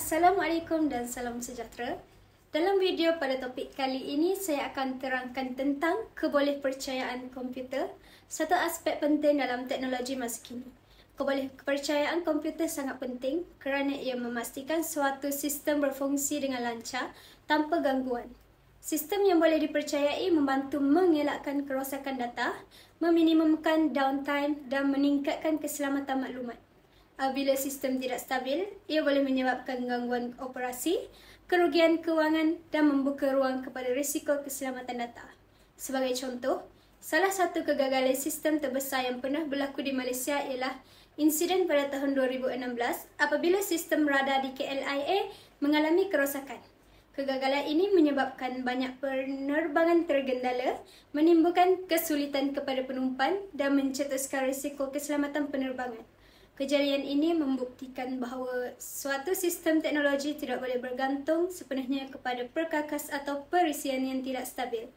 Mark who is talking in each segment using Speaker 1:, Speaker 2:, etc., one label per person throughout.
Speaker 1: Assalamualaikum dan salam sejahtera. Dalam video pada topik kali ini, saya akan terangkan tentang kebolehpercayaan komputer, satu aspek penting dalam teknologi masa kini. Kepercayaan komputer sangat penting kerana ia memastikan suatu sistem berfungsi dengan lancar tanpa gangguan. Sistem yang boleh dipercayai membantu mengelakkan kerosakan data, meminimumkan downtime dan meningkatkan keselamatan maklumat. Apabila sistem tidak stabil, ia boleh menyebabkan gangguan operasi, kerugian kewangan dan membuka ruang kepada risiko keselamatan data. Sebagai contoh, salah satu kegagalan sistem terbesar yang pernah berlaku di Malaysia ialah insiden pada tahun 2016 apabila sistem radar di KLIA mengalami kerosakan. Kegagalan ini menyebabkan banyak penerbangan tergendala, menimbulkan kesulitan kepada penumpang dan mencetuskan risiko keselamatan penerbangan. Kejadian ini membuktikan bahawa suatu sistem teknologi tidak boleh bergantung sepenuhnya kepada perkakas atau perisian yang tidak stabil.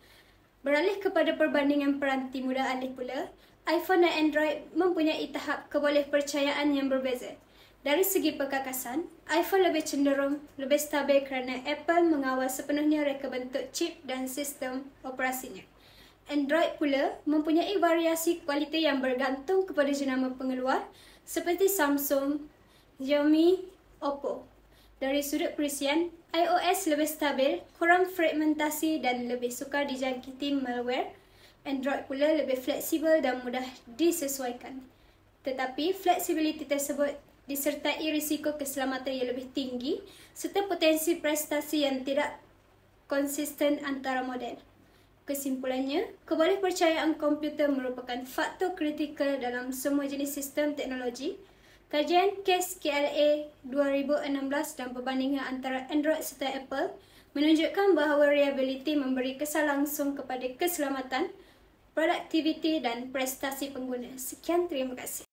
Speaker 1: Beralih kepada perbandingan peranti mudah alih pula, iPhone dan Android mempunyai tahap kebolehpercayaan yang berbeza. Dari segi perkakasan, iPhone lebih cenderung lebih stabil kerana Apple mengawal sepenuhnya reka bentuk chip dan sistem operasinya. Android pula mempunyai variasi kualiti yang bergantung kepada jenama pengeluar seperti Samsung, Xiaomi, Oppo. Dari sudut perisian, iOS lebih stabil, kurang fragmentasi dan lebih sukar dijangkiti malware. Android pula lebih fleksibel dan mudah disesuaikan. Tetapi fleksibiliti tersebut disertai risiko keselamatan yang lebih tinggi serta potensi prestasi yang tidak konsisten antara model. Kesimpulannya, kebolehpercayaan komputer merupakan faktor kritikal dalam semua jenis sistem teknologi. Kajian kes KLA 2016 dan perbandingan antara Android serta Apple menunjukkan bahawa reliability memberi kesan langsung kepada keselamatan, produktiviti dan prestasi pengguna. Sekian, terima kasih.